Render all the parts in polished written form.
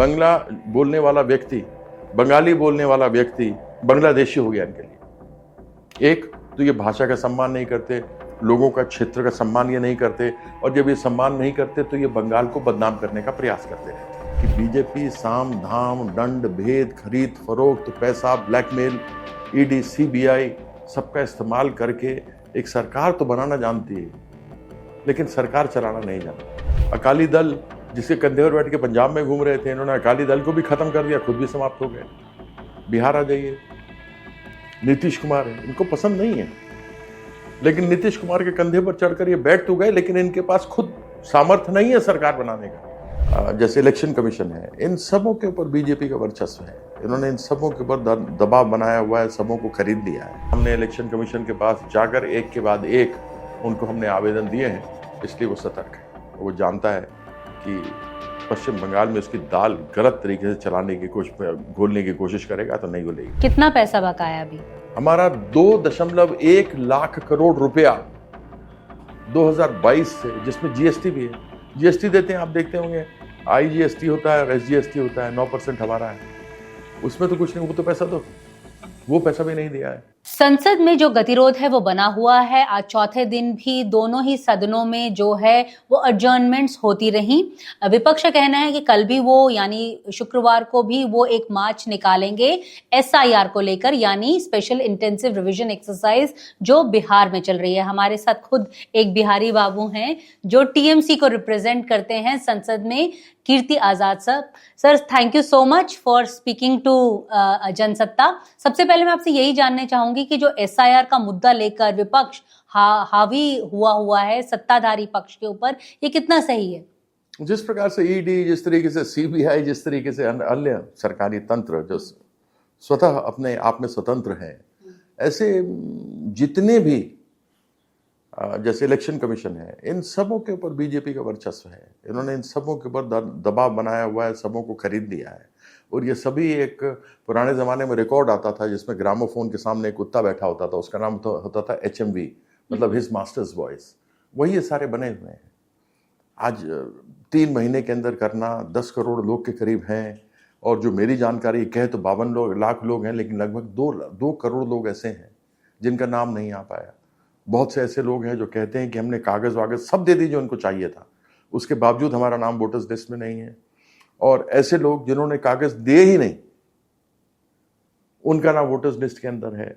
बंगला बोलने वाला व्यक्ति, बंगाली बोलने वाला व्यक्ति बांग्लादेशी हो गया इनके लिए। एक तो ये भाषा का सम्मान नहीं करते, लोगों का क्षेत्र का सम्मान ये नहीं करते, और जब ये सम्मान नहीं करते तो ये बंगाल को बदनाम करने का प्रयास करते रहते हैं कि बीजेपी साम धाम दंड भेद खरीद फरोख्त पैसा ब्लैकमेल ईडी सीबीआई सबका इस्तेमाल करके एक सरकार तो बनाना जानती है लेकिन सरकार चलाना नहीं जानती। अकाली दल जिसके कंधे पर बैठ के पंजाब में घूम रहे थे, इन्होंने अकाली दल को भी खत्म कर दिया, खुद भी समाप्त हो गए। बिहार आ जाइए, नीतीश कुमार है, इनको पसंद नहीं है, लेकिन नीतीश कुमार के कंधे पर चढ़कर ये बैठ तो गए, लेकिन इनके पास खुद सामर्थ्य नहीं है सरकार बनाने का। जैसे इलेक्शन कमीशन है, इन सबों के ऊपर बीजेपी का वर्चस्व है, इन्होंने इन सबों के ऊपर दबाव बनाया हुआ है, सबों को खरीद लिया है। हमने इलेक्शन कमीशन के पास जाकर एक के बाद एक उनको हमने आवेदन दिए हैं, इसलिए वो सतर्क है। वो जानता है कि पश्चिम बंगाल में उसकी दाल गलत तरीके से चलाने की घोलने की कोशिश करेगा तो नहीं घोलेगी। कितना पैसा बकाया अभी? हमारा 2.1 लाख करोड़ रुपया 2022 से, जिसमें जीएसटी भी है। जीएसटी देते हैं, आप देखते होंगे, आईजीएसटी होता है और एसजीएसटी होता है, 9% हमारा है, उसमें तो कुछ नहीं, वो तो पैसा दो, वो पैसा भी नहीं दिया है। संसद में जो गतिरोध है वो बना हुआ है। आज चौथे दिन भी दोनों ही सदनों में जो है वो अडजर्नमेंट्स होती रही। विपक्ष का कहना है कि कल भी वो यानी शुक्रवार को भी वो एक मार्च निकालेंगे एसआईआर को लेकर, यानी स्पेशल इंटेंसिव रिवीजन एक्सरसाइज जो बिहार में चल रही है। हमारे साथ खुद एक बिहारी बाबू हैं जो टीएमसी को रिप्रेजेंट करते हैं संसद में, Kirti Azad sir thank you so much for speaking to Jansatta. सबसे पहले मैं आपसे यही जानना चाहूंगी कि जो एसआईआर का मुद्दा लेकर विपक्ष हावी हुआ है सत्ताधारी पक्ष के ऊपर, ये कितना सही है? जिस प्रकार से ईडी, जिस तरीके से सीबीआई, जिस तरीके से अन्य सरकारी तंत्र जो स्वतः अपने आप में स्वतंत्र हैं, ऐसे जितने भी जैसे इलेक्शन कमीशन है, इन सबों के ऊपर बीजेपी का वर्चस्व है। इन्होंने इन सबों के ऊपर दबाव बनाया हुआ है, सबों को खरीद लिया है। और ये सभी एक पुराने ज़माने में रिकॉर्ड आता था जिसमें ग्रामोफोन के सामने एक कुत्ता बैठा होता था, उसका नाम तो होता था HMV, मतलब हिज मास्टर्स वॉइस। वही ये सारे बने हुए हैं। आज 3 महीने के अंदर करना, 10 करोड़ लोग के करीब हैं, और जो मेरी जानकारी कहे तो 52 लाख लोग हैं, लेकिन लगभग 2 करोड़ लोग ऐसे हैं जिनका नाम नहीं आ पाया। बहुत से ऐसे लोग हैं जो कहते हैं कि हमने कागज़ वागज़ सब दे दी जो उनको चाहिए था, उसके बावजूद हमारा नाम वोटर्स लिस्ट में नहीं है। और ऐसे लोग जिन्होंने कागज़ दिए ही नहीं, उनका नाम वोटर्स लिस्ट के अंदर है।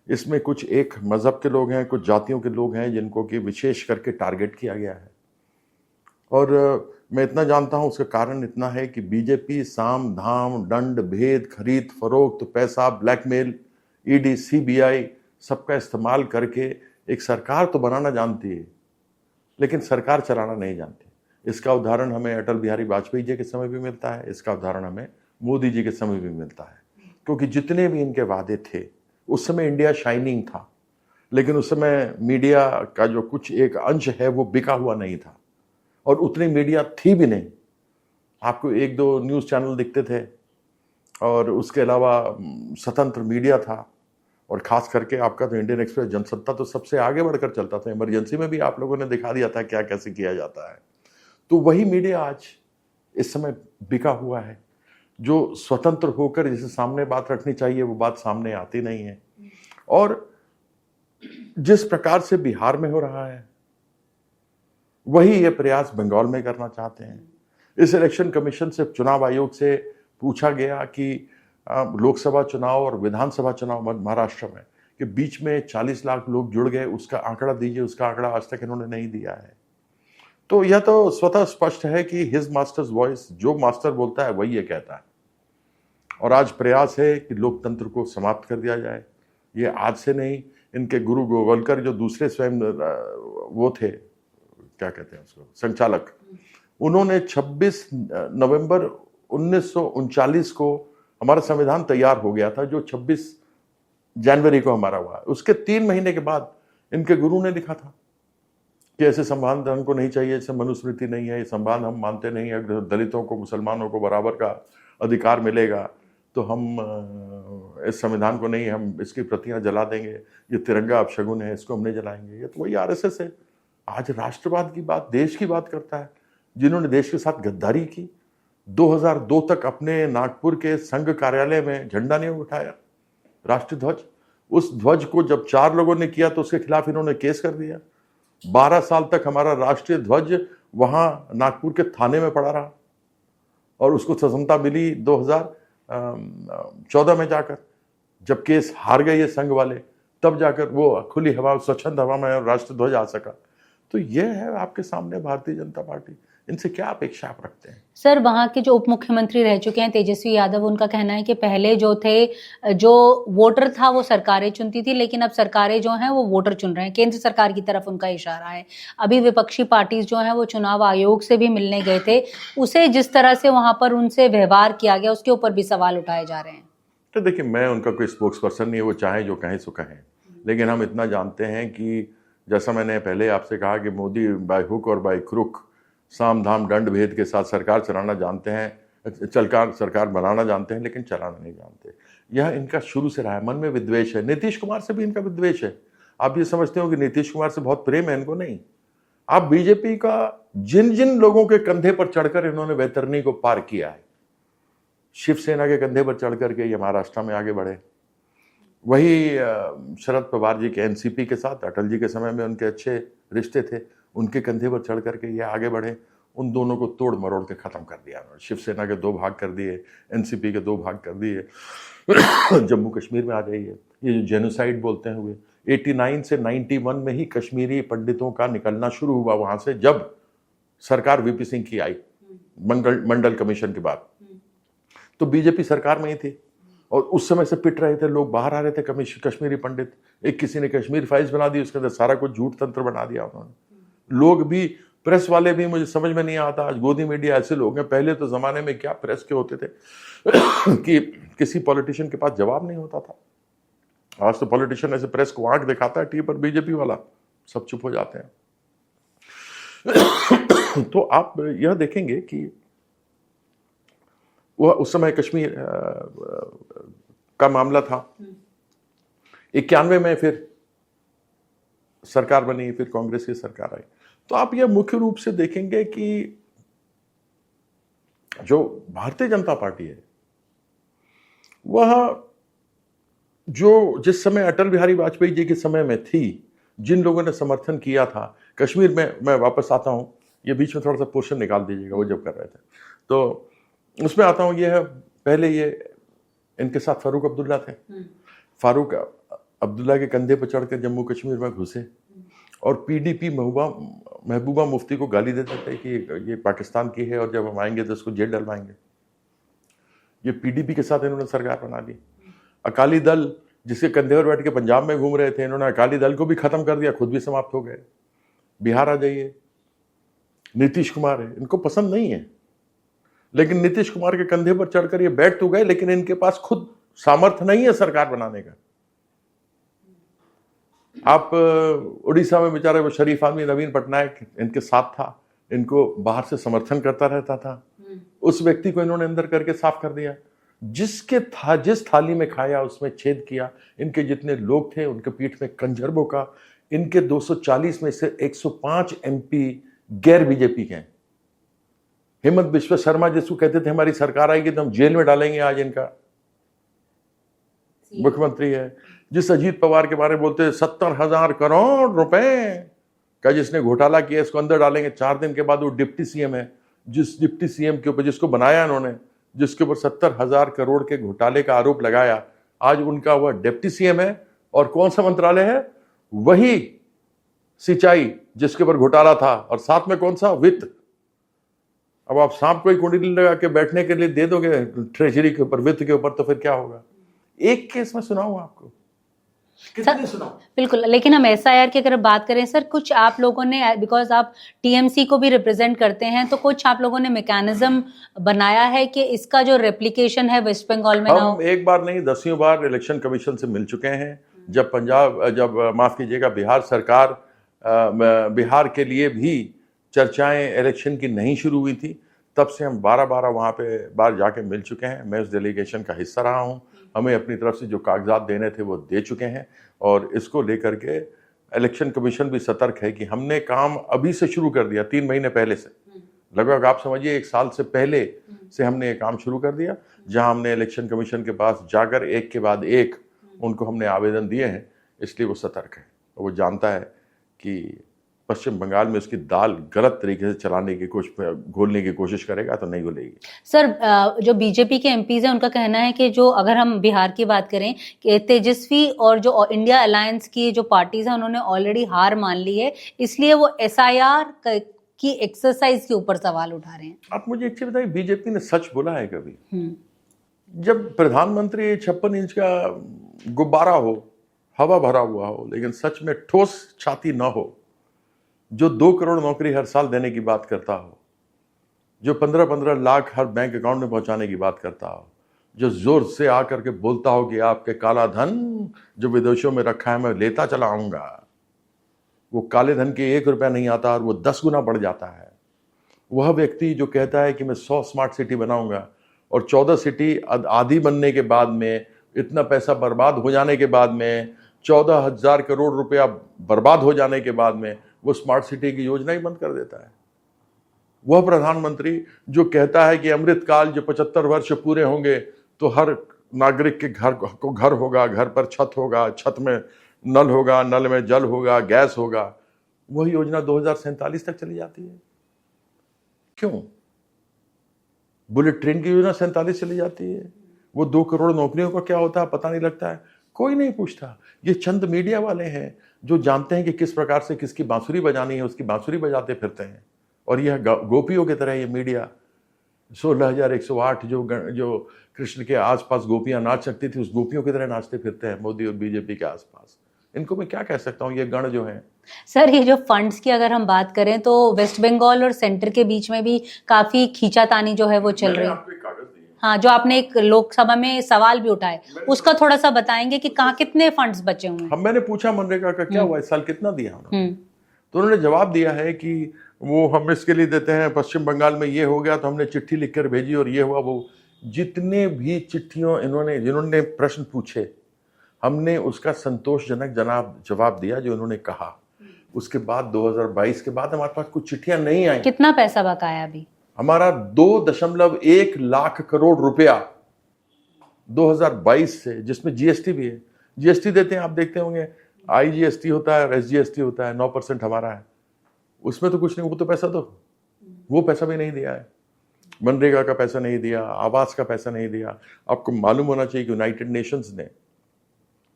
इसमें कुछ एक मज़हब के लोग हैं, कुछ जातियों के लोग हैं जिनको कि विशेष करके टारगेट किया गया है। और मैं इतना जानता हूं, उसका कारण इतना है कि बीजेपी साम धाम दंड भेद खरीद फरोख्त पैसा ब्लैकमेल ईडी सीबीआई सबका इस्तेमाल करके एक सरकार तो बनाना जानती है लेकिन सरकार चलाना नहीं जानती। इसका उदाहरण हमें अटल बिहारी वाजपेयी जी के समय भी मिलता है, इसका उदाहरण हमें मोदी जी के समय भी मिलता है। क्योंकि जितने भी इनके वादे थे, उस समय इंडिया शाइनिंग था, लेकिन उस समय मीडिया का जो कुछ एक अंश है वो बिका हुआ नहीं था, और उतनी मीडिया थी भी नहीं। आपको 1-2 न्यूज़ चैनल दिखते थे, और उसके अलावा स्वतंत्र मीडिया था। और खास करके आपका तो इंडियन एक्सप्रेस, जनसत्ता तो सबसे आगे बढ़कर चलता था। इमरजेंसी में भी आप लोगों ने दिखा दिया था क्या कैसे किया जाता है। तो वही मीडिया आज इस समय बिका हुआ है, जो स्वतंत्र होकर जिसे सामने बात रखनी चाहिए वो बात सामने आती नहीं है। और जिस प्रकार से बिहार में हो रहा है, वही ये प्रयास बंगाल में करना चाहते हैं। इस इलेक्शन कमीशन से, चुनाव आयोग से पूछा गया कि लोकसभा चुनाव और विधानसभा चुनाव महाराष्ट्र में के बीच में 40 लाख लोग जुड़ गए, उसका आंकड़ा दीजिए। उसका आंकड़ा आज तक इन्होंने नहीं दिया है। तो यह तो स्वतः स्पष्ट है कि हिज मास्टर्स वॉइस, जो मास्टर बोलता है वही ये कहता है। और आज प्रयास है कि लोकतंत्र को समाप्त कर दिया जाए। ये आज से नहीं, इनके गुरु गोवलकर जो दूसरे स्वयं वो थे, क्या कहते हैं उसको, संचालक, उन्होंने 26 नवंबर 1939 को हमारा संविधान तैयार हो गया था, जो 26 जनवरी को हमारा हुआ। उसके 3 महीने के बाद इनके गुरु ने लिखा था कि ऐसे संविधान हमको नहीं चाहिए, ऐसे मनुस्मृति नहीं है, ये संविधान हम मानते नहीं। अगर दलितों को, मुसलमानों को बराबर का अधिकार मिलेगा तो हम इस संविधान को नहीं, हम इसकी प्रतियां जला देंगे। ये तिरंगा अपशगुन है, इसको हम नहीं जलाएंगे। ये तो वही आरएसएस है, आज राष्ट्रवाद की बात, देश की बात करता है, जिन्होंने देश के साथ गद्दारी की, 2002 तक अपने नागपुर के संघ कार्यालय में झंडा नहीं उठाया, राष्ट्रीय ध्वज। उस ध्वज को जब 4 लोगों ने किया तो उसके खिलाफ इन्होंने केस कर दिया। 12 साल तक हमारा राष्ट्रीय ध्वज वहां नागपुर के थाने में पड़ा रहा और उसको स्वतंत्रता मिली 2014 में जाकर, जब केस हार गए ये संघ वाले, तब जाकर वो खुली हवा, स्वच्छंद हवा में राष्ट्रीय ध्वज आ सका। तो ये है आपके सामने भारतीय जनता पार्टी। इनसे क्या अपेक्षा आप रखते हैं? सर, वहाँ के जो उप मुख्यमंत्री रह चुके हैं तेजस्वी यादव, उनका कहना है कि पहले जो वोटर था वो सरकारें चुनती थी, लेकिन अब सरकारें जो हैं वो वोटर चुन रहे हैं। केंद्र सरकार की तरफ उनका इशारा है। अभी विपक्षी पार्टी जो हैं वो चुनाव आयोग से भी मिलने गए थे, उसे जिस तरह से वहां पर उनसे व्यवहार किया गया उसके ऊपर भी सवाल उठाए जा रहे हैं। तो देखिए, मैं उनका कोई स्पोक्स पर्सन नहीं है, वो चाहे जो कहें सो कहें, लेकिन हम इतना जानते हैं कि जैसा मैंने पहले आपसे कहा कि मोदी बाय हुक और बाय क्रुक, साम धाम दंड भेद के साथ सरकार चलाना जानते हैं, सरकार बनाना जानते हैं, लेकिन चलाना नहीं जानते। यह इनका शुरू से रहा है। मन में विद्वेष है। नीतीश कुमार से भी इनका विद्वेष है। आप ये समझते हो कि नीतीश कुमार से बहुत प्रेम है इनको? नहीं। आप बीजेपी का जिन जिन लोगों के कंधे पर चढ़कर इन्होंने वैतरणी को पार किया है, शिवसेना के कंधे पर चढ़ करके ये महाराष्ट्र में आगे बढ़े। वही शरद पवार जी के एनसीपी के साथ अटल जी के समय में उनके अच्छे रिश्ते थे, उनके कंधे पर चढ़ करके ये आगे बढ़े। उन दोनों को तोड़ मरोड़ के खत्म कर दिया। शिवसेना के 2 भाग कर दिए, एनसीपी के 2 भाग कर दिए। जम्मू कश्मीर में आ जाइए, ये जो जेनोसाइड बोलते हैं हुए, 89 से 91 में ही कश्मीरी पंडितों का निकलना शुरू हुआ वहां से, जब सरकार वीपी सिंह की आई मंडल कमीशन के बाद। तो बीजेपी सरकार में ही थी और उस समय से पिट रहे थे लोग, बाहर आ रहे थे कश्मीरी पंडित। एक किसी ने कश्मीर फाइल्स बना दी, उसके अंदर सारा कुछ झूठ तंत्र बना दिया उन्होंने। लोग भी, प्रेस वाले भी, मुझे समझ में नहीं आता, आज गोदी मीडिया ऐसे लोग हैं। पहले तो जमाने में क्या प्रेस के होते थे कि किसी पॉलिटिशियन के पास जवाब नहीं होता था। आज तो पॉलिटिशियन ऐसे प्रेस को आंख दिखाता है टीवी पर, बीजेपी वाला, सब चुप हो जाते हैं। तो आप यह देखेंगे कि वह उस समय कश्मीर का मामला था। 91 में फिर सरकार बनी, फिर कांग्रेस की सरकार आई। तो आप यह मुख्य रूप से देखेंगे कि जो भारतीय जनता पार्टी है वह जो जिस समय अटल बिहारी वाजपेयी जी के समय में थी, जिन लोगों ने समर्थन किया था कश्मीर में, मैं वापस आता हूं, ये बीच में थोड़ा सा पोर्शन निकाल दीजिएगा, वो जब कर रहे थे तो उसमें आता हूं। ये है, पहले ये इनके साथ फारूक अब्दुल्ला थे। फारूक अब्दुल्ला के कंधे पर चढ़कर जम्मू कश्मीर में घुसे और पीडीपी महबूबा मुफ्ती को गाली देते थे कि ये पाकिस्तान की है और जब हम आएंगे तो इसको जेल डलवाएंगे। ये पीडीपी के साथ इन्होंने सरकार बना दी। अकाली दल जिसके कंधे पर बैठ के पंजाब में घूम रहे थे, इन्होंने अकाली दल को भी खत्म कर दिया, खुद भी समाप्त हो गए। बिहार आ जाइए, नीतीश कुमार है, इनको पसंद नहीं है, लेकिन नीतीश कुमार के कंधे पर चढ़कर ये बैठ तो गए, लेकिन इनके पास खुद सामर्थ्य नहीं है सरकार बनाने का। आप उड़ीसा में बेचारे वो शरीफ आदमी नवीन पटनायक इनके साथ था, इनको बाहर से समर्थन करता रहता था। उस व्यक्ति को इन्होंने अंदर करके साफ कर दिया। जिस थाली में खाया उसमें छेद किया। इनके जितने लोग थे उनके पीठ में कंजरबों का। इनके 240 में से 105 एमपी गैर बीजेपी के हैं। हेमंत बिश्व शर्मा जिसको कहते थे हमारी सरकार आएगी तो हम जेल में डालेंगे, आज इनका मुख्यमंत्री है। जिस अजीत पवार के बारे में बोलते 70,000 करोड़ रुपए का जिसने घोटाला किया, इसको अंदर डालेंगे। 4 दिन के बाद वो डिप्टी सीएम है, जिस डिप्टी सीएम के ऊपर, जिसको बनाया इन्होंने, जिसके ऊपर 70,000 करोड़ के घोटाले का आरोप लगाया, आज उनका वह डिप्टी सीएम है। और कौन सा मंत्रालय है? वही सिंचाई जिसके ऊपर घोटाला था, और साथ में कौन सा? वित्त। अब आप सांप को ही कुंडली लगा के बैठने के लिए दे दोगे ट्रेजरी के ऊपर, वित्त के ऊपर, तो फिर क्या होगा? एक केस में सुनाऊं आपको, कितने सुनाऊं? बिल्कुल, लेकिन हम एसआईआर की अगर बात करें सर, कुछ आप लोगों ने, बिकॉज आप टीएमसी को भी रिप्रेजेंट करते हैं, तो कुछ आप लोगों ने मैकेनिज्म बनाया है कि इसका जो रेप्लिकेशन है वेस्ट बंगाल में ना हो? हम एक बार नहीं 10वीं बार इलेक्शन कमीशन से मिल चुके हैं। जब माफ कीजिएगा, बिहार सरकार, बिहार के लिए भी चर्चाएं इलेक्शन की नहीं शुरू हुई थी, तब से हम 12 वहाँ पे बार जाके मिल चुके हैं। मैं उस डेलीगेशन का हिस्सा रहा हूँ। हमें अपनी तरफ से जो कागजात देने थे वो दे चुके हैं, और इसको लेकर के इलेक्शन कमीशन भी सतर्क है कि हमने काम अभी से शुरू कर दिया, 3 महीने पहले से, लगभग आप समझिए 1 साल से पहले से हमने ये काम शुरू कर दिया, जहां हमने इलेक्शन कमीशन के पास जाकर एक के बाद एक उनको हमने आवेदन दिए हैं। इसलिए वो सतर्क है, वो जानता है कि पश्चिम बंगाल में उसकी दाल गलत तरीके से चलाने की घोलने की कोशिश करेगा तो नहीं घुलेगी। सर, जो बीजेपी के एमपीज हैं उनका कहना है कि जो अगर हम बिहार की बात करें कि तेजस्वी और जो इंडिया अलायंस की जो पार्टीज हैं उन्होंने ऑलरेडी हार मान ली है, इसलिए वो एसआईआर की एक्सरसाइज के ऊपर सवाल उठा रहे हैं। आप मुझे एक चीज बताइए, बीजेपी ने सच बोला है कभी? जब प्रधानमंत्री 56 इंच का गुब्बारा हो, हवा भरा हुआ हो, लेकिन सच में ठोस छाती ना हो, जो 2 करोड़ नौकरी हर साल देने की बात करता हो, जो 15-15 लाख हर बैंक अकाउंट में पहुंचाने की बात करता हो, जो जोर से आकर के बोलता हो कि आपके काला धन जो विदेशों में रखा है मैं लेता चला आऊंगा, वो काले धन के 1 रुपया नहीं आता और वो 10 गुना बढ़ जाता है। वह व्यक्ति जो कहता है कि मैं 100 स्मार्ट सिटी बनाऊंगा और 14 सिटी आधी बनने के बाद में, इतना पैसा बर्बाद हो जाने के बाद में, 14,000 करोड़ रुपया बर्बाद हो जाने के बाद में वो स्मार्ट सिटी की योजना ही बंद कर देता है। वह प्रधानमंत्री जो कहता है कि अमृतकाल जो 75 वर्ष पूरे होंगे तो हर नागरिक के घर होगा, घर पर छत होगा, छत में नल होगा, नल में जल होगा, गैस होगा, वह योजना 2047 तक चली जाती है। क्यों? बुलेट ट्रेन की योजना 47 चली जाती है। वो 2 करोड़ नौकरियों का क्या होता है पता नहीं लगता है, कोई नहीं पूछता। ये चंद मीडिया वाले हैं जो जानते हैं कि किस प्रकार से किसकी बांसुरी बजानी है, उसकी बांसुरी बजाते फिरते हैं। और यह गोपियों की तरह ये मीडिया 16,108 जो कृष्ण के आसपास गोपियां नाच सकती थी, उस गोपियों की तरह नाचते फिरते हैं मोदी और बीजेपी के आसपास। इनको मैं क्या कह सकता हूँ, ये गण जो है। सर, ये जो फंड्स की अगर हम बात करें तो वेस्ट बंगाल और सेंटर के बीच में भी काफी खींचातानी जो है वो चल रही है। हाँ, जो आपने एक लोकसभा में सवाल भी उठाए, उसका थोड़ा सा बताएंगे कि कहाँ कितने फंड्स बचे हुए हैं? मैंने पूछा मनरेगा का क्या हुआ इस साल, कितना दिया उन्होंने, तो उन्होंने जवाब दिया है कि वो हम इसके लिए देते हैं, पश्चिम बंगाल में ये हो गया तो हमने चिट्ठी लिखकर भेजी और ये हुआ वो। जितने भी चिट्ठियों जिन्होंने प्रश्न पूछे, हमने उसका संतोषजनक जवाब दिया जो उन्होंने कहा। उसके बाद 2022 के बाद हमारे पास कुछ चिट्ठियां नहीं आई। कितना पैसा बकाया अभी? हमारा 2.1 लाख करोड़ रुपया 2022 से, जिसमें जीएसटी भी है। जीएसटी देते हैं, आप देखते होंगे, आईजीएसटी होता है और एसजीएसटी होता है, 9% हमारा है, उसमें तो कुछ नहीं। वो तो पैसा दो, वो पैसा भी नहीं दिया है। मनरेगा का पैसा नहीं दिया, आवास का पैसा नहीं दिया। आपको मालूम होना चाहिए कि यूनाइटेड नेशंस ने,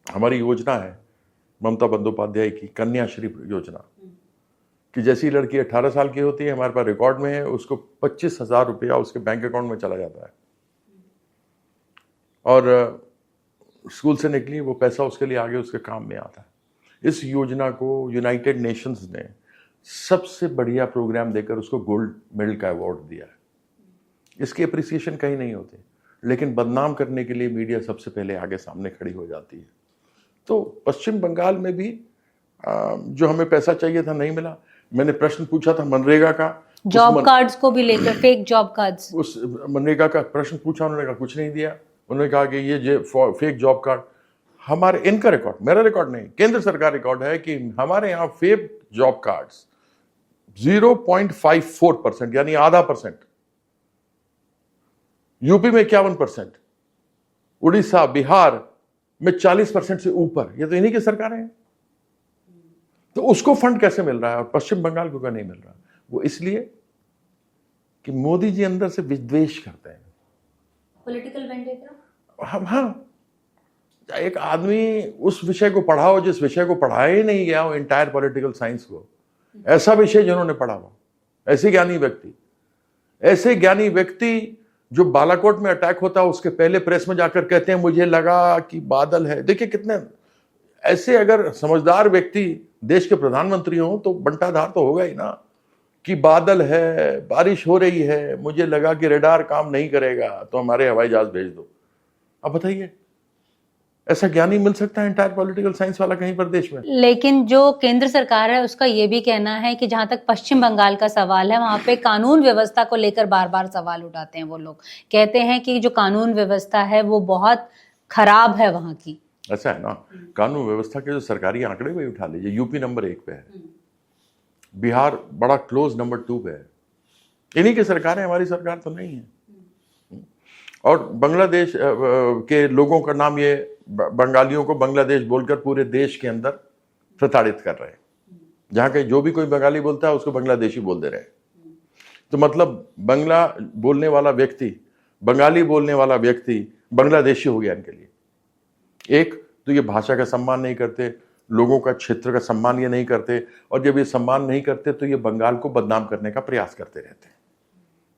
हमारी योजना है ममता बंदोपाध्याय की कन्याश्री योजना, कि जैसी लड़की 18 साल की होती है, हमारे पास रिकॉर्ड में है, उसको 25,000 रुपया उसके बैंक अकाउंट में चला जाता है और स्कूल से निकली वो पैसा उसके लिए आगे उसके काम में आता है। इस योजना को यूनाइटेड नेशंस ने सबसे बढ़िया प्रोग्राम देकर उसको गोल्ड मेडल का अवार्ड दिया है। इसकी अप्रिसिएशन कहीं नहीं होती, लेकिन बदनाम करने के लिए मीडिया सबसे पहले आगे सामने खड़ी हो जाती है। तो पश्चिम बंगाल में भी जो हमें पैसा चाहिए था नहीं मिला। मैंने प्रश्न पूछा था मनरेगा का, जॉब कार्ड्स को भी लेकर, फेक जॉब कार्ड्स, उस मनरेगा का प्रश्न पूछा, उन्होंने कहा कुछ नहीं दिया। उन्होंने कहा कि ये फेक जॉब कार्ड, हमारे इनका रिकॉर्ड, मेरा रिकॉर्ड नहीं, केंद्र सरकार रिकॉर्ड है कि हमारे यहाँ फेक जॉब कार्ड्स 0.54%, यानी आधा %। यूपी में 51%, उड़ीसा, बिहार में 40% से ऊपर। ये तो इन्हीं की सरकार है। तो उसको फंड कैसे मिल रहा है और पश्चिम बंगाल को क्या नहीं मिल रहा? वो इसलिए कि मोदी जी अंदर से विद्वेष करते हैं, पॉलिटिकल वेंडेटा। हाँ, एक आदमी उस विषय को पढ़ाओ जिस विषय को पढ़ाया ही नहीं गया हो, इंटायर पॉलिटिकल साइंस को, ऐसा विषय जिन्होंने पढ़ा हो, ऐसे ज्ञानी व्यक्ति जो बालाकोट में अटैक होता है उसके पहले प्रेस में जाकर कहते हैं मुझे लगा कि बादल है। देखिए कितने ऐसे, अगर समझदार व्यक्ति देश के प्रधानमंत्री हो तो बंटाधार तो होगा ही ना, कि बादल है, बारिश हो रही है, मुझे लगा कि रेडार काम नहीं करेगा तो हमारे हवाई जहाज भेज दो। अब बताइए, ऐसा ज्ञानी मिल सकता है इंटायर पॉलिटिकल साइंस वाला कहीं पर देश में? लेकिन जो केंद्र सरकार है उसका ये भी कहना है कि जहां तक पश्चिम बंगाल का सवाल है, वहां पे कानून व्यवस्था को लेकर बार बार सवाल उठाते हैं। वो लोग कहते हैं कि जो कानून व्यवस्था है वो बहुत खराब है वहां की। ऐसा है ना, कानून व्यवस्था के जो सरकारी आंकड़े वही उठा लीजिए। यूपी नंबर 1 पे है, बिहार बड़ा क्लोज नंबर 2 पे है, इन्हीं की सरकार है, हमारी सरकार तो नहीं है। और बांग्लादेश के लोगों का नाम ये बंगालियों को बांग्लादेश बोलकर पूरे देश के अंदर प्रताड़ित कर रहे हैं। जहां के जो भी कोई बंगाली बोलता है उसको बांग्लादेशी बोल दे रहे हैं। तो मतलब बंगला बोलने वाला व्यक्ति, बंगाली बोलने वाला व्यक्ति बांग्लादेशी हो गया इनके लिए। एक तो ये भाषा का सम्मान नहीं करते, लोगों का क्षेत्र का सम्मान ये नहीं करते, और जब ये सम्मान नहीं करते तो ये बंगाल को बदनाम करने का प्रयास करते रहते हैं।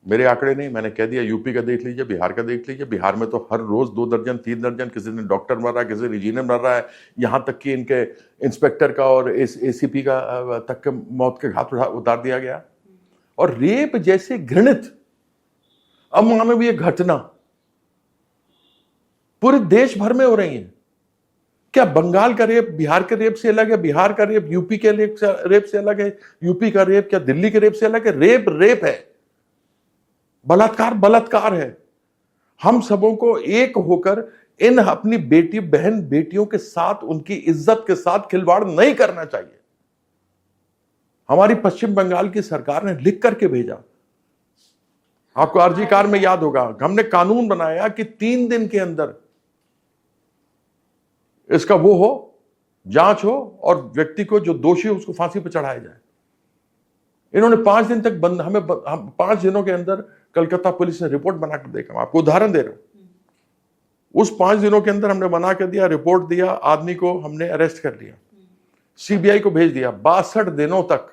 मेरे आंकड़े नहीं, मैंने कह दिया, यूपी का देख लीजिए, बिहार का देख लीजिए। बिहार में तो हर रोज 2 दर्जन 3 दर्जन, किसी दिन डॉक्टर मर रहा है, किसी दिन इंजीनियर मर रहा है, यहां तक कि इनके इंस्पेक्टर का और एसीपी का तक के मौत के घाट उतार दिया गया। और रेप जैसे घृणित अमानवीय घटना पूरे देश भर में हो रही है। क्या बंगाल का रेप बिहार के रेप से अलग है? बिहार का रेप यूपी के रेप से अलग है? यूपी का रेप क्या दिल्ली के रेप से अलग है? रेप रेप है, बलात्कार बलात्कार है। हम सबों को एक होकर इन अपनी बेटी बहन बेटियों के साथ, उनकी इज्जत के साथ खिलवाड़ नहीं करना चाहिए। हमारी पश्चिम बंगाल की सरकार ने लिख करके भेजा, आपको आरजी कार में याद होगा, हमने कानून बनाया कि 3 दिन के अंदर इसका वो हो, जांच हो और व्यक्ति को जो दोषी हो उसको फांसी पर चढ़ाया जाए। इन्होंने 5 दिन तक हम 5 दिनों के अंदर कलकत्ता पुलिस ने रिपोर्ट बनाकर देखा। मैं आपको उदाहरण दे रहा हूं, उस 5 दिनों के अंदर हमने बना के दिया, रिपोर्ट दिया, आदमी को हमने अरेस्ट कर लिया, सीबीआई को भेज दिया। 62 दिनों तक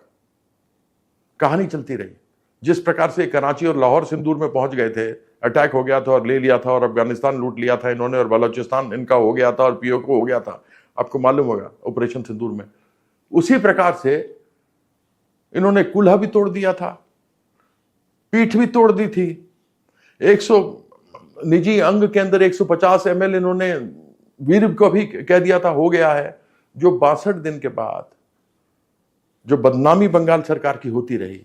कहानी चलती रही। जिस प्रकार से कराची और लाहौर सिंदूर में पहुंच गए थे, अटैक हो गया था और ले लिया था, और अफगानिस्तान लूट लिया था इन्होंने, और बलोचिस्तान इनका हो गया था और पीओके हो गया था, आपको मालूम होगा ऑपरेशन सिंदूर में। उसी प्रकार से इन्होंने कुल्हा भी तोड़ दिया था, पीठ भी तोड़ दी थी। 100 निजी अंग के अंदर 150 ml इन्होंने वीर को भी कह दिया था हो गया है। जो 62 दिन के बाद जो बदनामी बंगाल सरकार की होती रही,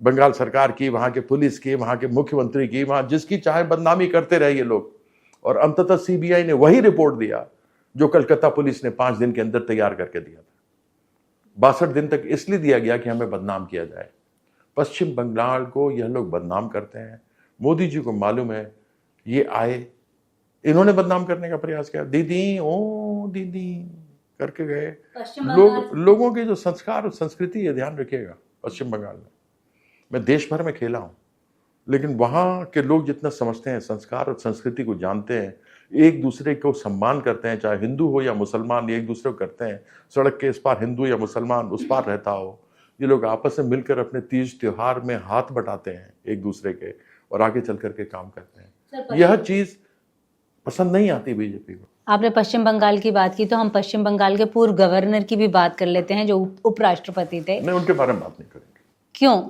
बंगाल सरकार की, वहां के पुलिस की, वहां के मुख्यमंत्री की, वहां जिसकी चाहे बदनामी करते रहे ये लोग, और अंततः सीबीआई ने वही रिपोर्ट दिया जो कलकत्ता पुलिस ने 5 दिन के अंदर तैयार करके दिया था। 62 दिन तक इसलिए दिया गया कि हमें बदनाम किया जाए। पश्चिम बंगाल को यह लोग बदनाम करते हैं। मोदी जी को मालूम है, ये आए, इन्होंने बदनाम करने का प्रयास किया, दीदी ओ दीदी करके गए। लोगों के जो संस्कार और संस्कृति, ये ध्यान रखिएगा, पश्चिम बंगाल में मैं देश भर में खेला हूं, लेकिन वहां के लोग जितना समझते हैं, संस्कार और संस्कृति को जानते हैं, एक दूसरे को सम्मान करते हैं, चाहे हिंदू हो या मुसलमान, एक दूसरे को करते हैं। सड़क के इस पार हिंदू या मुसलमान उस पार रहता हो, ये लोग आपस में मिलकर अपने तीज त्योहार में हाथ बटाते हैं एक दूसरे के, और आगे चल करके काम करते हैं। यह चीज पसंद नहीं आती बीजेपी को। आपने पश्चिम बंगाल की बात की, तो हम पश्चिम बंगाल के पूर्व गवर्नर की भी बात कर लेते हैं जो उपराष्ट्रपति थे। नहीं, उनके बारे में बात नहीं करेंगे। क्यों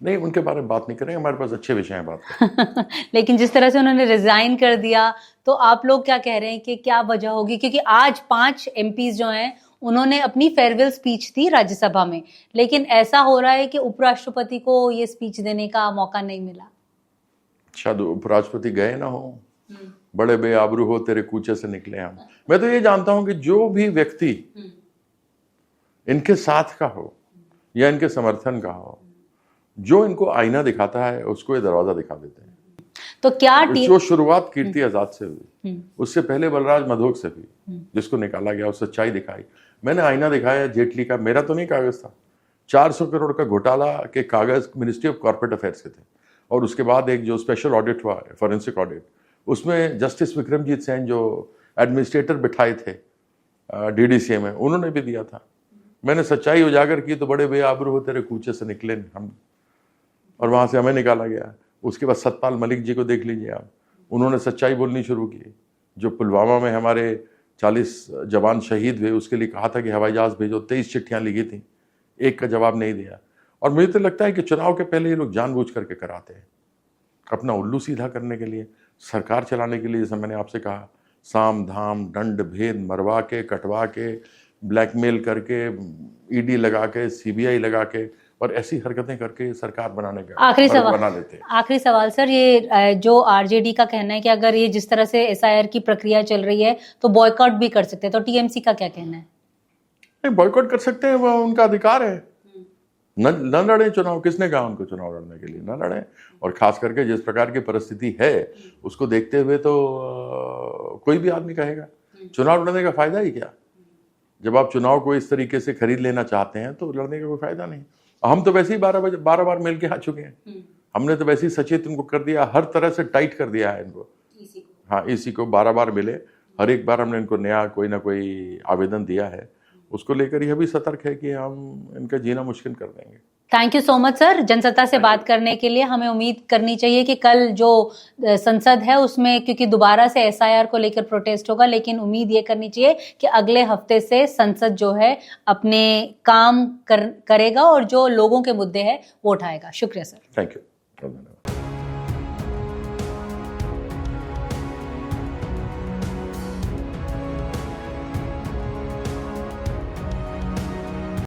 नहीं, उनके बारे में बात नहीं करेंगे, हमारे पास अच्छे विषय हैं बात लेकिन जिस तरह से उन्होंने रिजाइन कर दिया, तो आप लोग क्या कह रहे हैं कि क्या वजह होगी? क्योंकि आज 5 MPs जो हैं उन्होंने अपनी फेयरवेल स्पीच दी राज्यसभा में, लेकिन ऐसा हो रहा है कि उपराष्ट्रपति को ये स्पीच देने का मौका नहीं मिला। शायद उपराष्ट्रपति गए ना हो, बड़े बेआबरू हो तेरे कूचे से निकले हम। मैं तो ये जानता हूं कि जो भी व्यक्ति इनके साथ का हो या इनके समर्थन का हो, जो इनको आईना दिखाता है उसको ये दरवाजा दिखा देते हैं। तो क्या जो शुरुआत कीर्ति आजाद से हुई, उससे पहले बलराज मधोक से हुई, जिसको निकाला गया और सच्चाई दिखाई। मैंने आईना दिखाया जेटली का, मेरा तो नहीं कागज था, 400 करोड़ का घोटाला के कागज मिनिस्ट्री ऑफ कॉर्पोरेट अफेयर्स के थे। और उसके बाद एक जो स्पेशल ऑडिट हुआ, फॉरेंसिक ऑडिट, उसमें जस्टिस विक्रमजीत सेन जो एडमिनिस्ट्रेटर बिठाए थे DDCA में, उन्होंने भी दिया था। मैंने सच्चाई उजागर की तो बड़े बेआबरू हो तेरे कूचे से निकले हम, और वहां से हमें निकाला गया। उसके बाद सतपाल मलिक जी को देख लीजिए आप, उन्होंने सच्चाई बोलनी शुरू की। जो पुलवामा में हमारे 40 जवान शहीद हुए, उसके लिए कहा था कि हवाई जहाज भेजो, 23 चिट्ठियां लिखी थी, एक का जवाब नहीं दिया। और मुझे तो लगता है कि चुनाव के पहले ये लोग जानबूझ करके कराते हैं, अपना उल्लू सीधा करने के लिए, सरकार चलाने के लिए। जैसे मैंने आपसे कहा, साम धाम दंड भेद मरवा के, कटवा के, ब्लैकमेल करके, ED लगा के, CBI लगा के, और ऐसी हरकतें करके सरकार बनाने का बना लेते हैं। आखिरी सवाल सर, ये जो RJD का कहना है कि अगर ये जिस तरह से SIR की प्रक्रिया चल रही है तो बॉयकॉट भी कर सकते हैं, तो TMC का क्या कहना है? नहीं, बॉयकॉट कर सकते हैं, वो उनका अधिकार है। न लड़े चुनाव, किसने कहा उनको चुनाव लड़ने के लिए, न लड़े। और खास करके जिस प्रकार की परिस्थिति है उसको देखते हुए तो कोई भी आदमी कहेगा चुनाव लड़ने का फायदा ही क्या। जब आप चुनाव को इस तरीके से खरीद लेना चाहते हैं तो लड़ने का कोई फायदा नहीं। हम तो वैसे ही 12 बार मिल के आ चुके हैं। हमने तो वैसे ही सचेत इनको कर दिया, हर तरह से टाइट कर दिया है इनको। हाँ, इसी को 12 बार मिले, हर एक बार हमने इनको नया कोई ना कोई आवेदन दिया है। उसको लेकर यह भी सतर्क है कि हम इनका जीना मुश्किल कर देंगे। Thank you so much sir, Jansatta से बात करने के लिए। हमें उम्मीद करनी चाहिए कि कल जो संसद है उसमें, क्योंकि दोबारा से एसआईआर को लेकर प्रोटेस्ट होगा, लेकिन उम्मीद ये करनी चाहिए कि अगले हफ्ते से संसद जो है अपने काम करेगा और जो लोगों के मुद्दे हैं वो उठाएगा। शुक्रिया सर। Thank you.